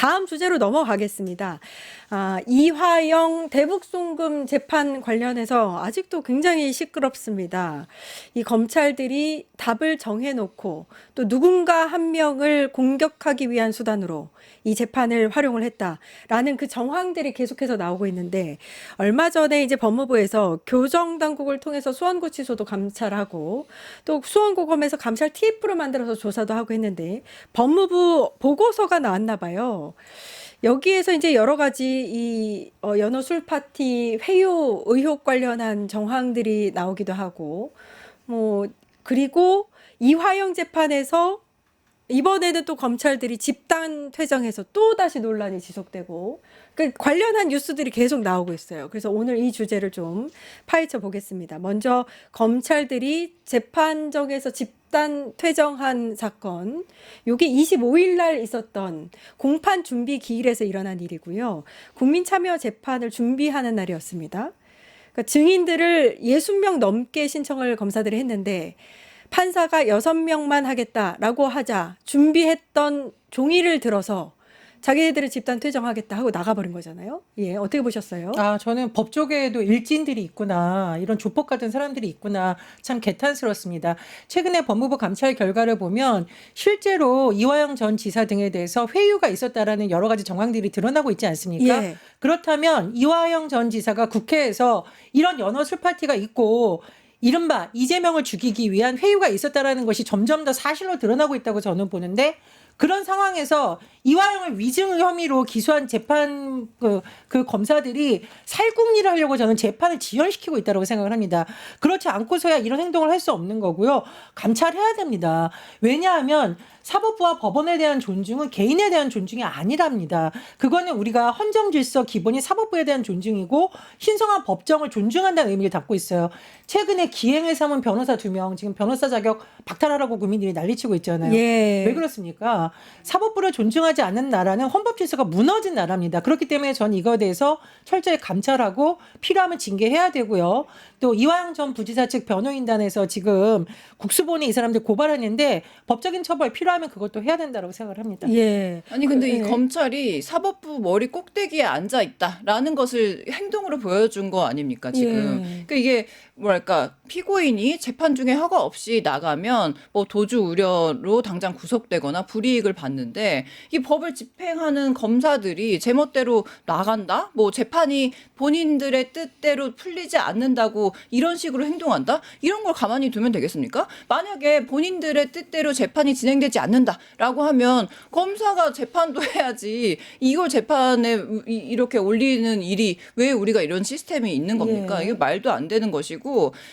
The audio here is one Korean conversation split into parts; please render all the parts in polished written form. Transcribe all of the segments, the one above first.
다음 주제로 넘어가겠습니다. 이화영 대북송금 재판 관련해서 아직도 굉장히 시끄럽습니다. 이 검찰들이 답을 정해놓고 또 누군가 한 명을 공격하기 위한 수단으로 이 재판을 활용을 했다라는 그 정황들이 계속해서 나오고 있는데, 얼마 전에 이제 법무부에서 교정당국을 통해서 수원구치소도 감찰하고 또 수원고검에서 감찰 TF를 만들어서 조사도 하고 했는데 법무부 보고서가 나왔나 봐요. 여기에서 이제 여러 가지 이 연어 술 파티 회유 의혹 관련한 정황들이 나오기도 하고, 그리고 이화영 재판에서 이번에는 또 검찰들이 집단 퇴정해서 또 다시 논란이 지속되고, 그 관련한 뉴스들이 계속 나오고 있어요. 그래서 오늘 이 주제를 좀 파헤쳐 보겠습니다. 먼저 검찰들이 재판정에서 집단 퇴정한 사건, 요게 25일 날 있었던 공판 준비 기일에서 일어난 일이고요. 국민참여 재판을 준비하는 날이었습니다. 그러니까 증인들을 60명 넘게 신청을 검사들이 했는데 판사가 6명만 하겠다라고 하자 준비했던 종이를 들어서 자기네들은 집단 퇴정하겠다 하고 나가버린 거잖아요. 예, 어떻게 보셨어요? 저는 법조계에도 일진들이 있구나, 이런 조폭 같은 사람들이 있구나, 참 개탄스럽습니다. 최근에 법무부 감찰 결과를 보면 실제로 이화영 전 지사 등에 대해서 회유가 있었다라는 여러 가지 정황들이 드러나고 있지 않습니까? 예. 그렇다면 이화영 전 지사가 국회에서 이런 연어 술 파티가 있고 이른바 이재명을 죽이기 위한 회유가 있었다라는 것이 점점 더 사실로 드러나고 있다고 저는 보는데, 그런 상황에서 이화영을 위증 혐의로 기소한 재판 그 검사들이 살궁리를 하려고 저는 재판을 지연시키고 있다고 생각을 합니다. 그렇지 않고서야 이런 행동을 할 수 없는 거고요. 감찰해야 됩니다. 왜냐하면 사법부와 법원에 대한 존중은 개인에 대한 존중이 아니랍니다. 그거는 우리가 헌정 질서 기본이 사법부에 대한 존중이고 신성한 법정을 존중한다는 의미를 담고 있어요. 최근에 기행을 삼은 변호사 2명 지금 변호사 자격 박탈하라고 국민들이 난리치고 있잖아요. 예. 왜 그렇습니까? 사법부를 존중하지 않는 나라는 헌법 질서가 무너진 나라입니다. 그렇기 때문에 저는 이거에 대해서 철저히 감찰하고 필요하면 징계해야 되고요. 또 이화영 전 부지사 측 변호인단에서 지금 국수본에 이 사람들 고발했는데 법적인 처벌 필요하면 그것도 해야 된다고 생각을 합니다. 예. 아니 근데 이 예. 검찰이 사법부 머리 꼭대기에 앉아 있다라는 것을 행동으로 보여준 거 아닙니까 지금? 예. 그러니까 이게 뭐랄까, 피고인이 재판 중에 허가 없이 나가면 뭐 도주 우려로 당장 구속되거나 불이익을 받는데, 이 법을 집행하는 검사들이 제멋대로 나간다? 뭐 재판이 본인들의 뜻대로 풀리지 않는다고 이런 식으로 행동한다? 이런 걸 가만히 두면 되겠습니까? 만약에 본인들의 뜻대로 재판이 진행되지 않는다라고 하면 검사가 재판도 해야지, 이걸 재판에 이렇게 올리는 일이 왜 우리가 이런 시스템이 있는 겁니까? 예. 이게 말도 안 되는 것이고,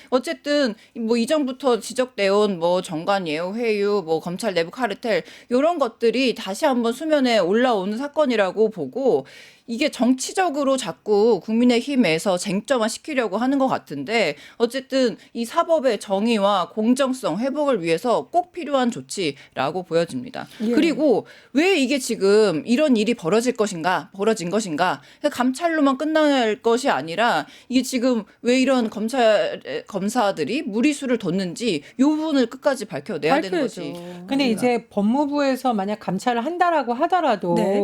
어쨌든 뭐 이전부터 지적되어 온 뭐 정관 예우 회유, 뭐 검찰 내부 카르텔, 이런 것들이 다시 한번 수면에 올라오는 사건이라고 보고, 이게 정치적으로 자꾸 국민의힘에서 쟁점화 시키려고 하는 것 같은데, 어쨌든 이 사법의 정의와 공정성 회복을 위해서 꼭 필요한 조치라고 보여집니다. 예. 그리고 왜 이게 지금 이런 일이 벌어진 것인가? 감찰로만 끝날 것이 아니라 이게 지금 왜 이런 검사들이 무리수를 뒀는지 이 부분을 끝까지 밝혀내야 되는 밝혀야죠. 것이. 근데 이제 법무부에서 만약 감찰을 한다라고 하더라도 네.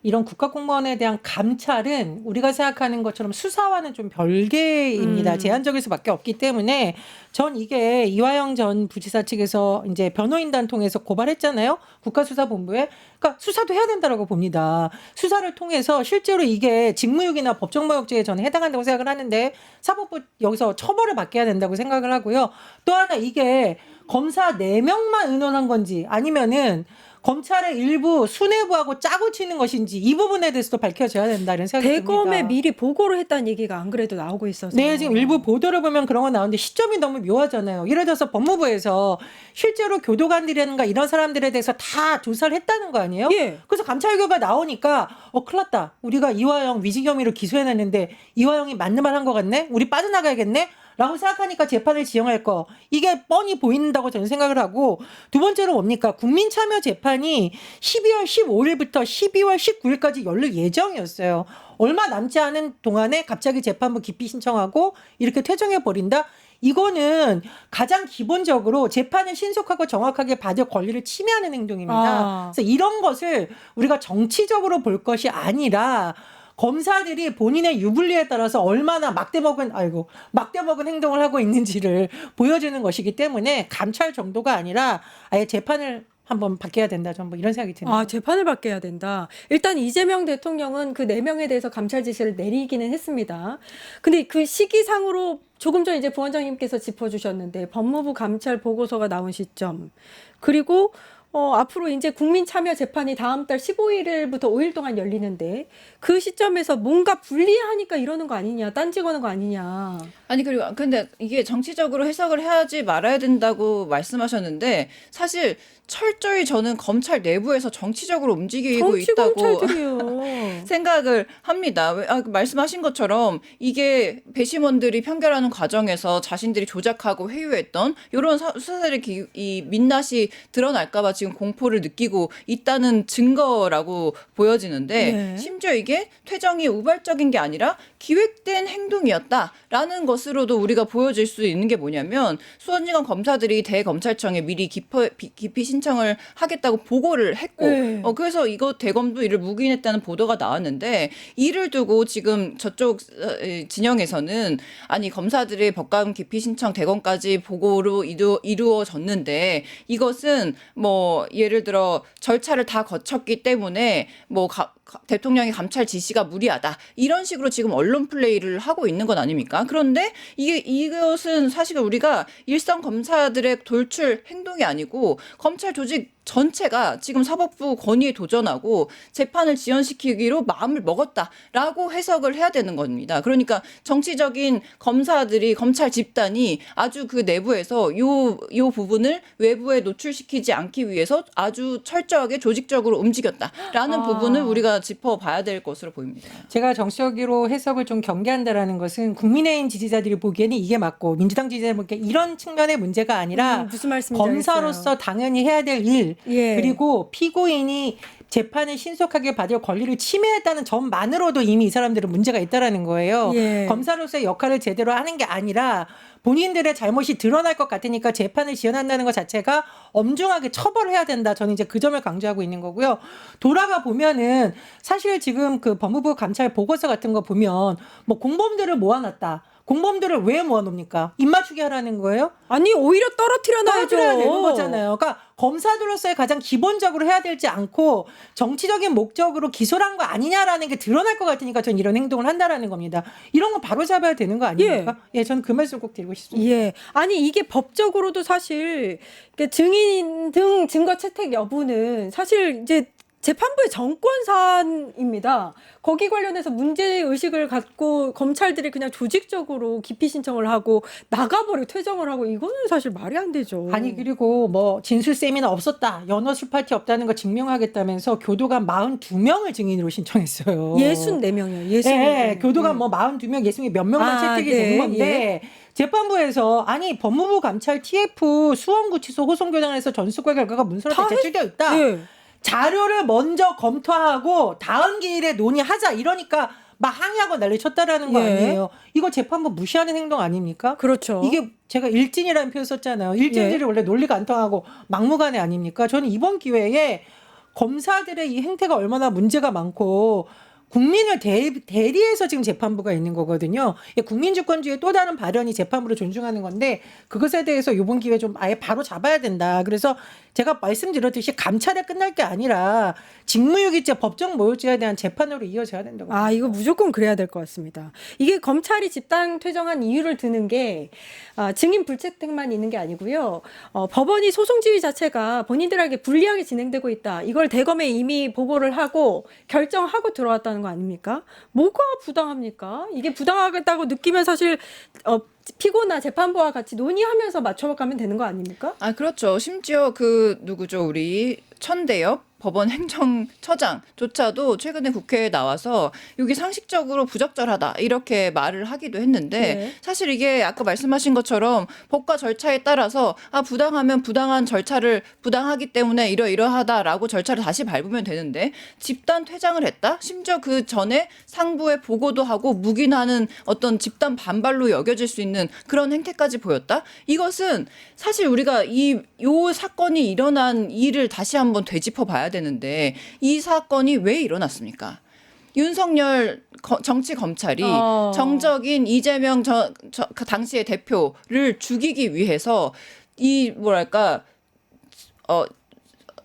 이런 국가공무원에 대한 감찰은 우리가 생각하는 것처럼 수사와는 좀 별개입니다. 제한적일 수밖에 없기 때문에 전 이게 이화영 전 부지사 측에서 이제 변호인단 통해서 고발했잖아요. 국가수사본부에. 그러니까 수사도 해야 된다라고 봅니다. 수사를 통해서 실제로 이게 직무유기나 법정모욕죄에 저는 해당한다고 생각을 하는데, 사법부 여기서 처벌을 받게 해야 된다고 생각을 하고요. 또 하나, 이게 검사 4명만 의논한 건지 아니면은 검찰의 일부 수뇌부하고 짜고 치는 것인지 이 부분에 대해서도 밝혀져야 된다는 생각이 대검에 듭니다. 미리 보고를 했다는 얘기가 안 그래도 나오고 있어서. 네, 지금 일부 보도를 보면 그런 거 나오는데 시점이 너무 묘하잖아요. 예를 들어서 법무부에서 실제로 교도관들이라든가 이런 사람들에 대해서 다 조사를 했다는 거 아니에요? 예. 그래서 감찰 결과 나오니까 큰일 났다. 우리가 이화영 위증 혐의로 기소해냈는데 이화영이 맞는 말 한 것 같네? 우리 빠져나가야겠네? 라고 생각하니까 재판을 지형할 거, 이게 뻔히 보인다고 저는 생각을 하고, 두 번째로 뭡니까? 국민참여 재판이 12월 15일부터 12월 19일까지 열릴 예정이었어요. 얼마 남지 않은 동안에 갑자기 재판부 기피 신청하고 이렇게 퇴정해 버린다? 이거는 가장 기본적으로 재판을 신속하고 정확하게 받을 권리를 침해하는 행동입니다. 아. 그래서 이런 것을 우리가 정치적으로 볼 것이 아니라 검사들이 본인의 유불리에 따라서 얼마나 막대먹은 행동을 하고 있는지를 보여주는 것이기 때문에 감찰 정도가 아니라 아예 재판을 한번 바뀌어야 된다. 전 뭐 이런 생각이 듭니다. 아, 재판을 받게 해야 된다. 일단 이재명 대통령은 그 4명에 대해서 감찰 지시를 내리기는 했습니다. 근데 그 시기상으로 조금 전 이제 부원장님께서 짚어주셨는데 법무부 감찰 보고서가 나온 시점, 그리고 앞으로 이제 국민 참여 재판이 다음 달 15일부터 5일 동안 열리는데 그 시점에서 뭔가 불리하니까 이러는 거 아니냐, 딴지거는 거 아니냐. 아니 그리고 근데 이게 정치적으로 해석을 해야지 말아야 된다고 말씀하셨는데 사실 철저히 저는 검찰 내부에서 정치적으로 움직이고 정치 있다고 검찰들이요. 생각을 합니다. 말씀하신 것처럼 이게 배심원들이 판결하는 과정에서 자신들이 조작하고 회유했던 이런 수사들의 이 민낯이 드러날까봐 지금 공포를 느끼고 있다는 증거라고 보여지는데 네. 심지어 이게 퇴정이 우발적인 게 아니라 기획된 행동이었다라는 것으로도 우리가 보여질 수 있는 게 뭐냐면 수원지검 검사들이 대검찰청에 미리 기피 신청을 하겠다고 보고를 했고 네. 그래서 이거 대검도 이를 묵인했다는 보도가 나왔는데 이를 두고 지금 저쪽 진영에서는 아니 검사들의 법감 기피 신청 대검까지 보고로 이루어졌는데 이것은 뭐 예를 들어 절차를 다 거쳤기 때문에 뭐 대통령의 감찰 지시가 무리하다 이런 식으로 지금 언론 플레이를 하고 있는 건 아닙니까? 그런데 이것은 사실 우리가 일선 검사들의 돌출 행동이 아니고 검찰 조직 전체가 지금 사법부 권위에 도전하고 재판을 지연시키기로 마음을 먹었다라고 해석을 해야 되는 겁니다. 그러니까 정치적인 검찰 집단이 아주 그 내부에서 요 부분을 외부에 노출시키지 않기 위해서 아주 철저하게 조직적으로 움직였다라는 부분을 우리가 짚어봐야 될 것으로 보입니다. 제가 정치적으로 해석을 좀 경계한다라는 것은 국민의힘 지지자들이 보기에는 이게 맞고 민주당 지지자들이 보기에는 이런 측면의 문제가 아니라 무슨 말씀인지 검사로서 알겠어요. 당연히 해야 될 일, 예. 그리고 피고인이 재판을 신속하게 받을 권리를 침해했다는 점만으로도 이미 이 사람들은 문제가 있다라는 거예요. 예. 검사로서의 역할을 제대로 하는 게 아니라 본인들의 잘못이 드러날 것 같으니까 재판을 지연한다는 것 자체가 엄중하게 처벌해야 된다. 저는 이제 그 점을 강조하고 있는 거고요. 돌아가 보면은 사실 지금 그 법무부 감찰 보고서 같은 거 보면 뭐 공범들을 모아놨다. 공범들을 왜 모아놓습니까? 입맞추게 하라는 거예요? 아니 오히려 떨어뜨려 놔야죠. 떨어뜨려야 되는 거잖아요. 그러니까 검사들로서의 가장 기본적으로 해야 될지 않고 정치적인 목적으로 기소를 한 거 아니냐라는 게 드러날 것 같으니까 전 이런 행동을 한다라는 겁니다. 이런 거 바로 잡아야 되는 거 아닙니까? 예, 저는 그 말씀 꼭 드리고 싶습니다. 예. 아니 이게 법적으로도 사실 증인 등 증거 채택 여부는 사실 이제 재판부의 정권 사안입니다. 거기 관련해서 문제 의식을 갖고 검찰들이 그냥 조직적으로 기피 신청을 하고 나가버리고 퇴정을 하고 이거는 사실 말이 안 되죠. 아니 그리고 뭐 진술 세미나 없었다, 연어 술 파티 없다는 거 증명하겠다면서 교도관 42명을 증인으로 신청했어요. 64명이요. 64명. 네, 교도관 뭐 42명, 예수님 몇 명만 채택이 네, 되는 건데 재판부에서 아니 법무부 감찰 TF 수원구치소 호송교단에서 전수과 결과가 문서로 다 제출되어 있다. 예. 자료를 먼저 검토하고 다음 기일에 논의하자 이러니까 막 항의하고 난리 쳤다라는 거 예. 아니에요. 이거 재판부 무시하는 행동 아닙니까? 그렇죠. 이게 제가 일진이라는 표현 썼잖아요. 일진들이 원래 논리가 안 통하고 막무가내 아닙니까? 저는 이번 기회에 검사들의 이 행태가 얼마나 문제가 많고 국민을 대리해서 지금 재판부가 있는 거거든요. 국민주권주의의 또 다른 발현이 재판부를 존중하는 건데 그것에 대해서 이번 기회에 좀 아예 바로 잡아야 된다. 그래서 제가 말씀드렸듯이 감찰에 끝날 게 아니라 직무유기죄, 법정 모욕죄에 대한 재판으로 이어져야 된다고. 이거 무조건 그래야 될 것 같습니다. 이게 검찰이 집단 퇴정한 이유를 드는 게 증인 불채택만 있는 게 아니고요. 법원이 소송 지휘 자체가 본인들에게 불리하게 진행되고 있다. 이걸 대검에 이미 보고를 하고 결정하고 들어왔다는 거 아닙니까? 뭐가 부당합니까? 이게 부당하다고 느끼면 사실 피고나 재판부와 같이 논의하면서 맞춰가면 되는 거 아닙니까? 그렇죠. 심지어 그 누구죠? 우리 천대엽 법원 행정처장조차도 최근에 국회에 나와서 이게 상식적으로 부적절하다 이렇게 말을 하기도 했는데 네. 사실 이게 아까 말씀하신 것처럼 법과 절차에 따라서 부당하면 부당한 절차를 부당하기 때문에 이러이러하다라고 절차를 다시 밟으면 되는데 집단 퇴장을 했다? 심지어 그 전에 상부에 보고도 하고 묵인하는 어떤 집단 반발로 여겨질 수 있는 그런 행태까지 보였다? 이것은 사실 우리가 요 사건이 일어난 일을 다시 한번 되짚어 봐야 되는데 이 사건이 왜 일어났습니까? 윤석열 정치 검찰이 정적인 이재명 그 당시의 대표를 죽이기 위해서 이 뭐랄까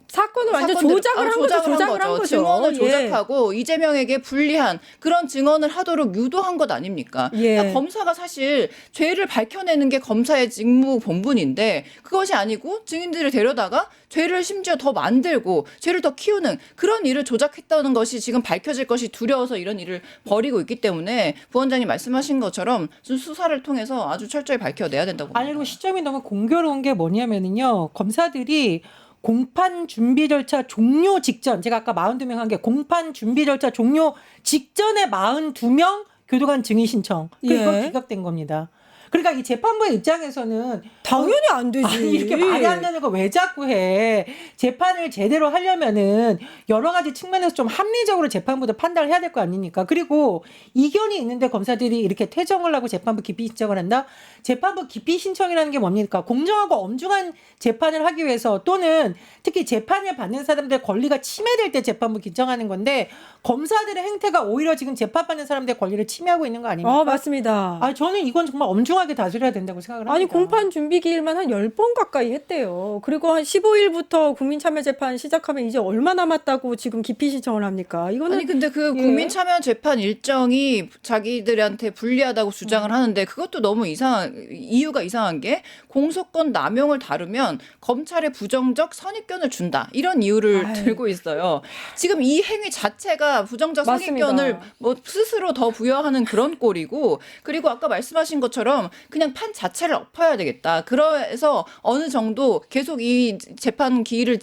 사건을 완전 조작을 한 거죠. 증언을 예. 조작하고 이재명에게 불리한 그런 증언을 하도록 유도한 것 아닙니까? 예. 그러니까 검사가 사실 죄를 밝혀내는 게 검사의 직무 본분인데 그것이 아니고 증인들을 데려다가 죄를 심지어 더 만들고 죄를 더 키우는 그런 일을 조작했다는 것이 지금 밝혀질 것이 두려워서 이런 일을 벌이고 있기 때문에 부원장님 말씀하신 것처럼 수사를 통해서 아주 철저히 밝혀내야 된다고 봅니다. 아니, 그리고 시점이 너무 공교로운 게 뭐냐면은요. 검사들이 공판 준비 절차 종료 직전, 제가 아까 42명 한 게 공판 준비 절차 종료 직전에 42명 교도관 증인 신청. 그리고 예. 기각된 겁니다. 그러니까 이 재판부의 입장에서는 당연히 안 되지. 아니, 이렇게 말이 안 되는 거 왜 자꾸 해? 재판을 제대로 하려면은 여러 가지 측면에서 좀 합리적으로 재판부도 판단을 해야 될 거 아닙니까? 그리고 이견이 있는데 검사들이 이렇게 퇴정을 하고 재판부 기피 신청을 한다? 재판부 기피 신청이라는 게 뭡니까? 공정하고 엄중한 재판을 하기 위해서 또는 특히 재판을 받는 사람들의 권리가 침해될 때 재판부 기청하는 건데 검사들의 행태가 오히려 지금 재판받는 사람들의 권리를 침해하고 있는 거 아닙니까? 맞습니다. 아, 저는 이건 정말 엄중하게 다스려야 된다고 생각을 합니다. 아니 공판 준비 기일만 한 10번 가까이 했대요. 그리고 한 15일부터 국민참여재판 시작하면 이제 얼마 남았다고 지금 기피 신청을 합니까? 이거는 아니 근데 그 예. 국민참여재판 일정이 자기들한테 불리하다고 주장을 하는데 그것도 너무 이유가 이상한 게 공소권 남용을 다루면 검찰에 부정적 선입견을 준다 이런 이유를 아유. 들고 있어요. 지금 이 행위 자체가 부정적 맞습니다. 선입견을 뭐 스스로 더 부여하는 그런 꼴이고 그리고 아까 말씀하신 것처럼 그냥 판 자체를 엎어야 되겠다. 그래서 어느 정도 계속 이 재판 기일을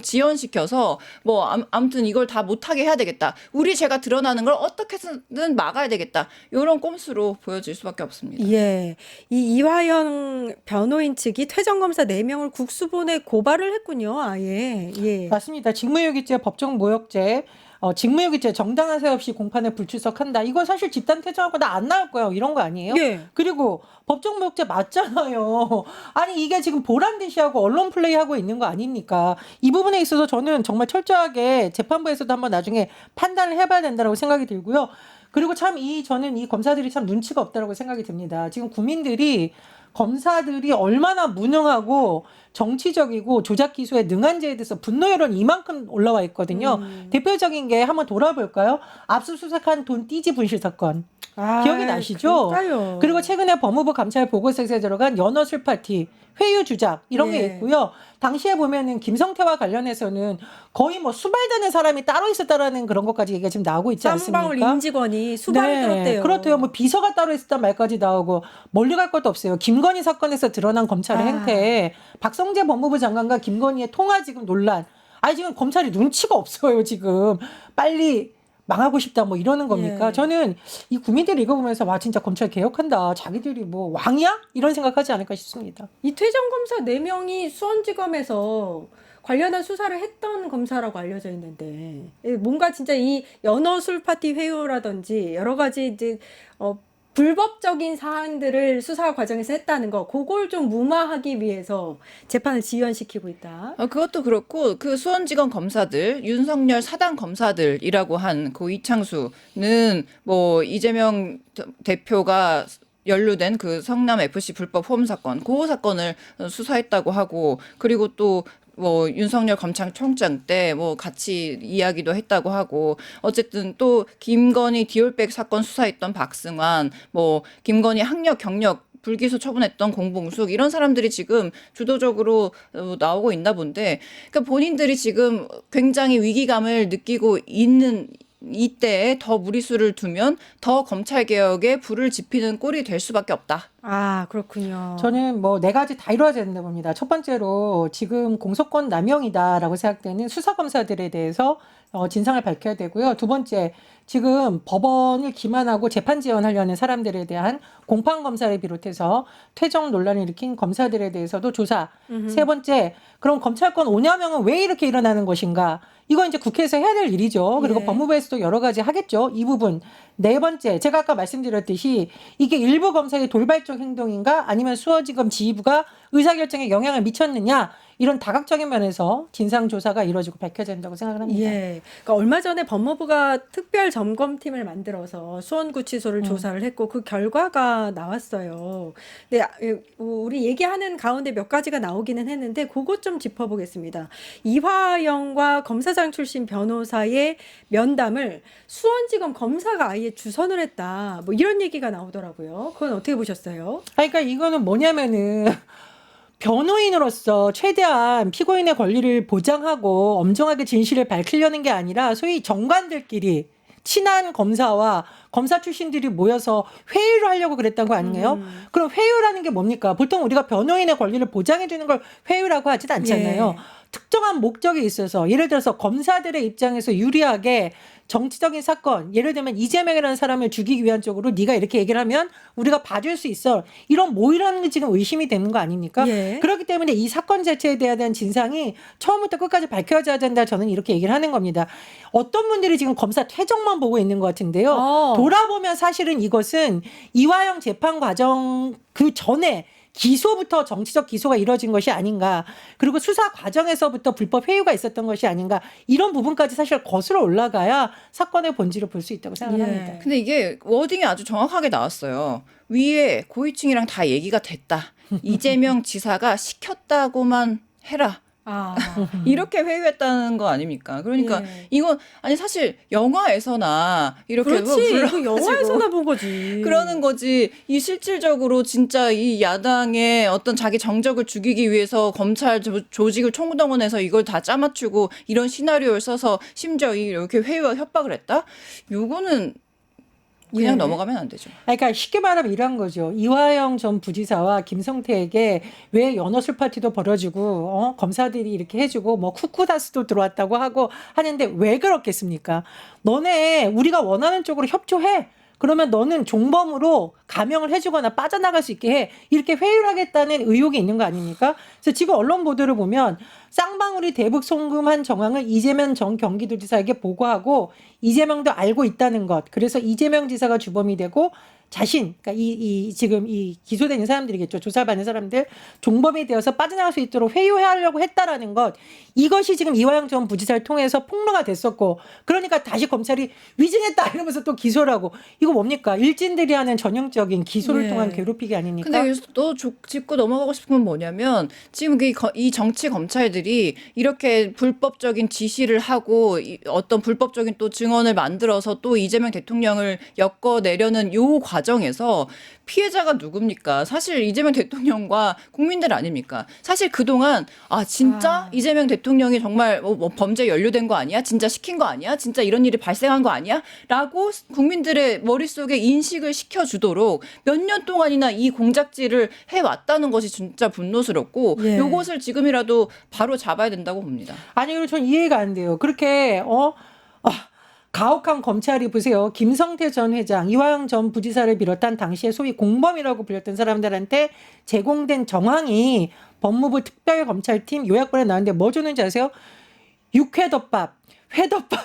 지연시켜서 뭐 아무튼 이걸 다 못하게 해야 되겠다. 우리 죄가 드러나는 걸 어떻게든 막아야 되겠다. 이런 꼼수로 보여질 수밖에 없습니다. 예. 이 이화영 변호인 측이 퇴정검사 4명을 국수본에 고발을 했군요. 아예. 예. 맞습니다. 직무유기죄, 법정모욕죄, 직무유기죄, 정당한 사유 없이 공판에 불출석한다. 이건 사실 집단 퇴정하고 나 안 나올 거예요. 이런 거 아니에요? 예. 그리고 법정모욕죄 맞잖아요. 아니 이게 지금 보란 듯이 하고 언론 플레이하고 있는 거 아닙니까? 이 부분에 있어서 저는 정말 철저하게 재판부에서도 한번 나중에 판단을 해봐야 된다고 생각이 들고요. 그리고 참 저는 이 검사들이 참 눈치가 없다고 생각이 듭니다. 지금 국민들이 검사들이 얼마나 무능하고 정치적이고 조작 기소에 능한지에 대해서 분노 여론이 이만큼 올라와 있거든요. 대표적인 게 한번 돌아볼까요? 압수수색한 돈 띠지 분실 사건. 기억이 나시죠? 그러니까요. 그리고 최근에 법무부 감찰 보고서에 들어간 연어 술 파티, 회유 주작 이런 게 예. 있고요. 당시에 보면은 김성태와 관련해서는 거의 뭐 수발되는 사람이 따로 있었다라는 그런 것까지 얘기가 지금 나오고 있지 않습니까? 쌍방울 임직원이 수발을 들었대요. 그렇대요. 뭐 비서가 따로 있었단 말까지 나오고 멀리 갈 것도 없어요. 김건희 사건에서 드러난 검찰의 행태에 박성재 법무부 장관과 김건희의 통화 지금 논란. 아니 지금 검찰이 눈치가 없어요. 지금 빨리 망하고 싶다 뭐 이러는 겁니까? 예. 저는 이 국민들이 이거 보면서 와 진짜 검찰 개혁한다. 자기들이 뭐 왕이야? 이런 생각하지 않을까 싶습니다. 이 퇴정검사 4명이 수원지검에서 관련한 수사를 했던 검사라고 알려져 있는데 뭔가 진짜 이 연어 술파티 회유라든지 여러 가지 이제 불법적인 사안들을 수사 과정에서 했다는 거, 그걸 좀 무마하기 위해서 재판을 지연시키고 있다. 그것도 그렇고 그 수원지검 검사들 윤석열 사당 검사들이라고 한 고 이창수는 뭐 이재명 대표가 연루된 그 성남 FC 불법 호험 사건, 그 사건을 수사했다고 하고 그리고 또 뭐 윤석열 검찰총장 때 뭐 같이 이야기도 했다고 하고 어쨌든 또 김건희 디올백 사건 수사했던 박승환 뭐 김건희 학력 경력 불기소 처분했던 공봉숙 이런 사람들이 지금 주도적으로 나오고 있나 본데 그러니까 본인들이 지금 굉장히 위기감을 느끼고 있는 이때에 더 무리수를 두면 더 검찰 개혁에 불을 지피는 꼴이 될 수밖에 없다. 아, 그렇군요. 저는 뭐 네 가지 다 이루어져야 된다 봅니다. 첫 번째로 지금 공소권 남용이다라고 생각되는 수사 검사들에 대해서 진상을 밝혀야 되고요. 두 번째, 지금 법원을 기만하고 재판 지원하려는 사람들에 대한 공판 검사를 비롯해서 퇴정 논란을 일으킨 검사들에 대해서도 조사. 세 번째, 그럼 검찰권 오염형은 왜 이렇게 일어나는 것인가? 이건 이제 국회에서 해야 될 일이죠. 그리고 예. 법무부에서도 여러 가지 하겠죠. 이 부분. 네 번째, 제가 아까 말씀드렸듯이 이게 일부 검사의 돌발적 행동인가 아니면 수원지검 지휘부가 의사결정에 영향을 미쳤느냐, 이런 다각적인 면에서 진상조사가 이루어지고 밝혀야 된다고 생각을 합니다. 예. 그러니까 얼마 전에 법무부가 특별 점검팀을 만들어서 수원구치소를 조사를 했고 그 결과가 나왔어요. 근데 우리 얘기하는 가운데 몇 가지가 나오기는 했는데 그것 좀 짚어보겠습니다. 이화영과 검사장 출신 변호사의 면담을 수원지검 검사가 아예 주선을 했다. 뭐 이런 얘기가 나오더라고요. 그건 어떻게 보셨어요? 그러니까 이거는 뭐냐면은 변호인으로서 최대한 피고인의 권리를 보장하고 엄정하게 진실을 밝히려는 게 아니라 소위 정관들끼리 친한 검사와 검사 출신들이 모여서 회의를 하려고 그랬던 거 아니에요? 그럼 회유라는 게 뭡니까? 보통 우리가 변호인의 권리를 보장해 주는 걸 회유라고 하진 않잖아요. 예. 특정한 목적이 있어서 예를 들어서 검사들의 입장에서 유리하게 정치적인 사건, 예를 들면 이재명이라는 사람을 죽이기 위한 쪽으로 네가 이렇게 얘기를 하면 우리가 봐줄 수 있어. 이런 모의라는 게 지금 의심이 되는 거 아닙니까? 예. 그렇기 때문에 이 사건 자체에 대한 진상이 처음부터 끝까지 밝혀져야 된다. 저는 이렇게 얘기를 하는 겁니다. 어떤 분들이 지금 검사 퇴정만 보고 있는 것 같은데요. 돌아보면 사실은 이것은 이화영 재판 과정 그 전에 기소부터 정치적 기소가 이루어진 것이 아닌가. 그리고 수사 과정에서부터 불법 회유가 있었던 것이 아닌가. 이런 부분까지 사실 거슬러 올라가야 사건의 본질을 볼 수 있다고 생각합니다. 예. 근데 이게 워딩이 아주 정확하게 나왔어요. 위에 고위층이랑 다 얘기가 됐다. 이재명 지사가 시켰다고만 해라. 아. 이렇게 회유했다는 거 아닙니까? 그러니까 예. 이건 아니 사실 영화에서나 이렇게 그렇지. 불러가지고 그 영화에서나 본 거지. 그러는 거지. 이 실질적으로 진짜 이 야당의 어떤 자기 정적을 죽이기 위해서 검찰 조직을 총동원해서 이걸 다 짜맞추고 이런 시나리오를 써서 심지어 이렇게 회유와 협박을 했다? 요거는 그냥 예. 넘어가면 안 되죠. 그러니까 쉽게 말하면 이런 거죠. 이화영 전 부지사와 김성태에게 왜 연어술 파티도 벌어지고 검사들이 이렇게 해주고 뭐 쿠쿠다스도 들어왔다고 하고 하는데 왜 그렇겠습니까? 너네 우리가 원하는 쪽으로 협조해. 그러면 너는 종범으로 감형을 해주거나 빠져나갈 수 있게 해. 이렇게 회유를 하겠다는 의혹이 있는 거 아닙니까? 그래서 지금 언론 보도를 보면 쌍방울이 대북 송금한 정황을 이재명 전 경기도지사에게 보고하고 이재명도 알고 있다는 것. 그래서 이재명 지사가 주범이 되고 자신, 그러니까 지금 이 기소되는 사람들이겠죠. 조사받는 사람들 종범이 되어서 빠져나갈 수 있도록 회유하려고 했다라는 것. 이것이 지금 이화영 전 부지사를 통해서 폭로가 됐었고, 그러니까 다시 검찰이 위증했다 이러면서 또 기소를 하고, 이거 뭡니까? 일진들이 하는 전형적인 기소를 예. 통한 괴롭히기 아닙니까? 근데 여기서 또 짚고 넘어가고 싶은 건 뭐냐면 지금 이 정치 검찰들이 이렇게 불법적인 지시를 하고 어떤 불법적인 또 증언을 만들어서 또 이재명 대통령을 엮어내려는 요 과정에서 피해자가 누굽니까? 사실 이재명 대통령과 국민들 아닙니까? 사실 그동안 진짜 이재명 대통령이 정말 뭐 범죄 연루된 거 아니야? 진짜 시킨 거 아니야? 진짜 이런 일이 발생한 거 아니야? 라고 국민들의 머릿속에 인식을 시켜주도록 몇 년 동안이나 이 공작질을 해왔다는 것이 진짜 분노스럽고 예. 요것을 지금이라도 바로 잡아야 된다고 봅니다. 아니, 그리고 전 이해가 안 돼요. 그렇게, 가혹한 검찰이 보세요. 김성태 전 회장, 이화영 전 부지사를 비롯한 당시에 소위 공범이라고 불렸던 사람들한테 제공된 정황이 법무부 특별검찰팀 요약본에 나왔는데 뭐 주는지 아세요? 육회덮밥, 회덮밥,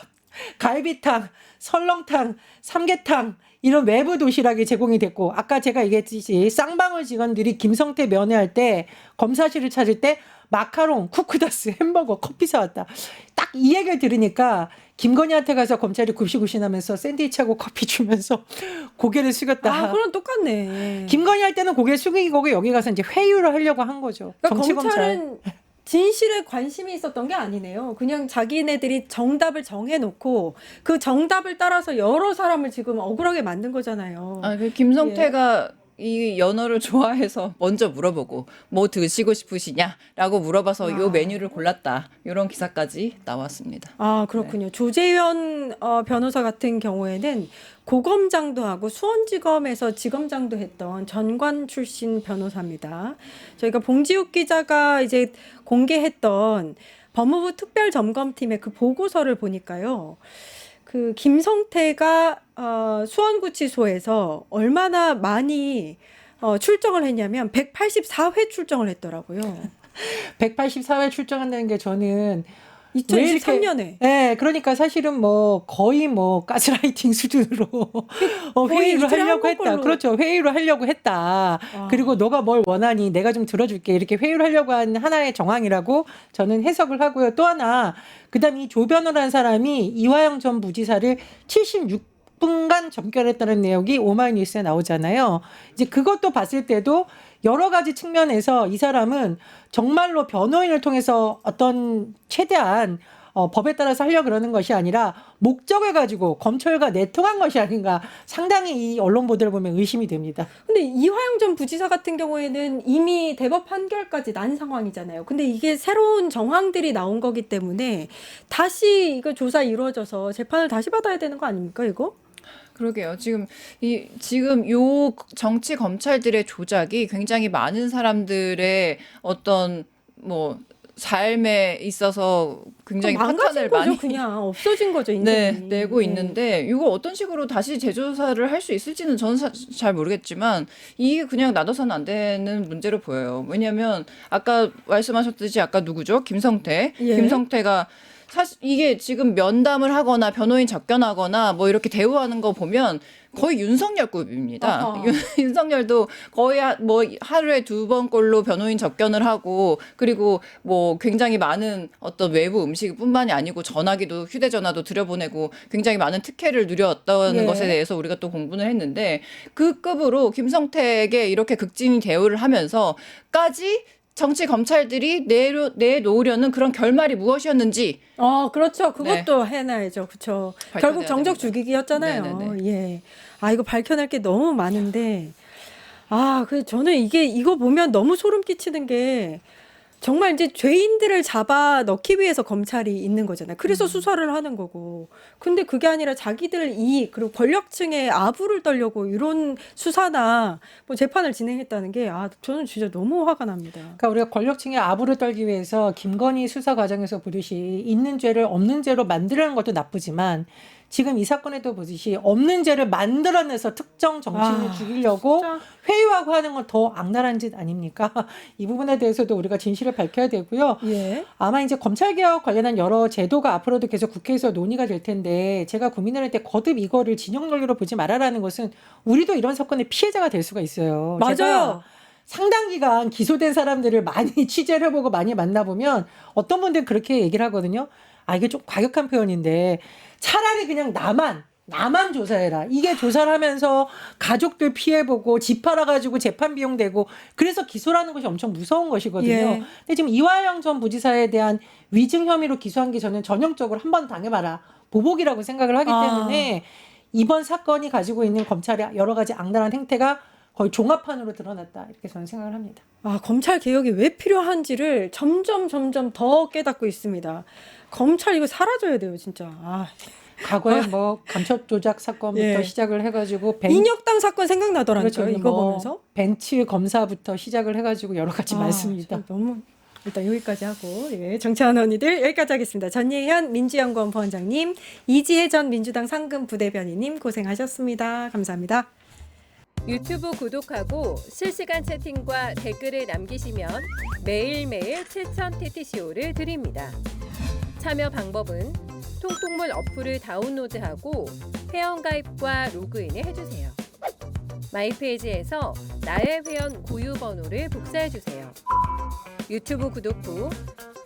갈비탕, 설렁탕, 삼계탕, 이런 외부 도시락이 제공이 됐고, 아까 제가 얘기했듯이 쌍방울 직원들이 김성태 면회할 때 검사실을 찾을 때 마카롱, 쿠쿠다스, 햄버거, 커피 사왔다. 딱 이 얘기를 들으니까 김건희한테 가서 검찰이 굽신굽신하면서 샌드위치하고 커피 주면서 고개를 숙였다. 아, 그럼 똑같네. 김건희 할 때는 고개를 숙이고 여기 가서 이제 회유를 하려고 한 거죠. 그러니까 정치검찰. 검찰은 진실에 관심이 있었던 게 아니네요. 그냥 자기네들이 정답을 정해놓고 그 정답을 따라서 여러 사람을 지금 억울하게 만든 거잖아요. 그 김성태가 이 연어를 좋아해서 먼저 물어보고 뭐 드시고 싶으시냐라고 물어봐서 요 메뉴를 골랐다. 이런 기사까지 나왔습니다. 아, 그렇군요. 조재현 변호사 같은 경우에는 고검장도 하고 수원지검에서 지검장도 했던 전관 출신 변호사입니다. 저희가 봉지욱 기자가 이제 공개했던 법무부 특별점검팀의 그 보고서를 보니까요. 그 김성태가 수원구치소에서 얼마나 많이 출정을 했냐면 184회 출정을 했더라고요. 184회 출정한다는 게 저는 왜 이렇게 2023년에. 네, 그러니까 사실은 뭐 거의 뭐 가스라이팅 수준으로 거의 회의를 이틀에 하려고 한 했다. 걸로. 그렇죠. 회의를 하려고 했다. 아. 그리고 너가 뭘 원하니 내가 좀 들어줄게. 이렇게 회의를 하려고 한 하나의 정황이라고 저는 해석을 하고요. 또 하나 그다음 이 조 변호라는 사람이 이화영 전 부지사를 76분간 점결했다는 내용이 오마이뉴스에 나오잖아요. 이제 그것도 봤을 때도 여러 가지 측면에서 이 사람은 정말로 변호인을 통해서 어떤 최대한 법에 따라서 하려고 그러는 것이 아니라 목적을 가지고 검찰과 내통한 것이 아닌가 상당히 이 언론 보도를 보면 의심이 됩니다. 근데 이화영 전 부지사 같은 경우에는 이미 대법 판결까지 난 상황이잖아요. 근데 이게 새로운 정황들이 나온 거기 때문에 다시 이거 조사 이루어져서 재판을 다시 받아야 되는 거 아닙니까, 이거? 그러게요. 지금 요 정치 검찰들의 조작이 굉장히 많은 사람들의 어떤 뭐 삶에 있어서 굉장히 망가진 파탄을 거죠, 많이 그냥 없어진 거죠, 네, 인생이. 내고 네. 있는데 이거 어떤 식으로 다시 재조사를 할 수 있을지는 저는 잘 모르겠지만 이게 그냥 놔둬서는 안 되는 문제로 보여요. 왜냐하면 아까 말씀하셨듯이 아까 누구죠? 김성태. 예. 김성태가 사실 이게 지금 면담을 하거나 변호인 접견하거나 뭐 이렇게 대우하는 거 보면 거의 윤석열급입니다. 아하. 윤석열도 거의 뭐 하루에 2번꼴로 변호인 접견을 하고 그리고 뭐 굉장히 많은 어떤 외부 음식뿐만이 아니고 전화기도 휴대전화도 들여보내고 굉장히 많은 특혜를 누렸던 예. 것에 대해서 우리가 또 공부를 했는데 그 급으로 김성태에게 이렇게 극진 대우를 하면서까지 정치 검찰들이 내놓으려는 그런 결말이 무엇이었는지 그렇죠. 그것도 해놔야죠. 그렇죠. 밝혀내야 결국 정적 됩니다. 죽이기였잖아요. 네네네. 예. 이거 밝혀낼 게 너무 많은데, 저는 이거 보면 너무 소름 끼치는 게, 정말 이제 죄인들을 잡아 넣기 위해서 검찰이 있는 거잖아요. 그래서 수사를 하는 거고. 근데 그게 아니라 자기들 이익, 그리고 권력층의 아부를 떨려고 이런 수사나 뭐 재판을 진행했다는 게, 저는 진짜 너무 화가 납니다. 그러니까 우리가 권력층의 아부를 떨기 위해서 김건희 수사 과정에서 보듯이 있는 죄를 없는 죄로 만들려는 것도 나쁘지만 지금 이 사건에도 보듯이 없는 죄를 만들어내서 특정 정치인을 죽이려고 진짜. 회유하고 하는 건 더 악랄한 짓 아닙니까? 이 부분에 대해서도 우리가 진실을 밝혀야 되고요. 예. 아마 이제 검찰개혁 관련한 여러 제도가 앞으로도 계속 국회에서 논의가 될 텐데 제가 고민을 할 때 거듭 이거를 진영 논리로 보지 말아라는 것은 우리도 이런 사건의 피해자가 될 수가 있어요. 맞아요. 제가 상당 기간 기소된 사람들을 많이 취재를 해보고 많이 만나보면 어떤 분들은 그렇게 얘기를 하거든요. 이게 좀 과격한 표현인데 차라리 그냥 나만 조사해라. 이게 조사를 하면서 가족들 피해보고 집 팔아가지고 재판 비용 되고 그래서 기소라는 것이 엄청 무서운 것이거든요. 예. 근데 지금 이화영 전 부지사에 대한 위증 혐의로 기소한 게 저는 전형적으로 한 번 당해봐라. 보복이라고 생각을 하기 때문에 이번 사건이 가지고 있는 검찰의 여러 가지 악랄한 행태가 거의 종합판으로 드러났다. 이렇게 저는 생각을 합니다. 검찰 개혁이 왜 필요한지를 점점 더 깨닫고 있습니다. 검찰 이거 사라져야 돼요, 진짜. 과거에 뭐 간첩 조작 사건부터 예. 시작을 해가지고 인혁당 사건 생각나더라고요. 그렇죠. 이거 뭐 보면서. 벤츠 검사부터 시작을 해가지고 여러 가지 많습니다. 참 너무 일단 여기까지 하고 정치하는 언니들 여기까지 하겠습니다. 전예현 민주연구원 부원장님, 이지혜 전 민주당 상금 부대변인님 고생하셨습니다. 감사합니다. 유튜브 구독하고 실시간 채팅과 댓글을 남기시면 매일매일 7,000TTCO를 드립니다. 참여 방법은 통통물 어플을 다운로드하고 회원가입과 로그인을 해주세요. 마이페이지에서 나의 회원 고유 번호를 복사해주세요. 유튜브 구독 후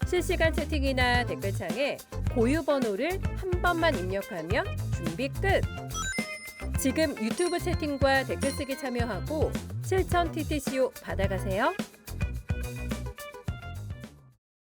실시간 채팅이나 댓글창에 고유 번호를 한 번만 입력하면 준비 끝! 지금 유튜브 채팅과 댓글 쓰기 참여하고 7,000TTCO 받아가세요.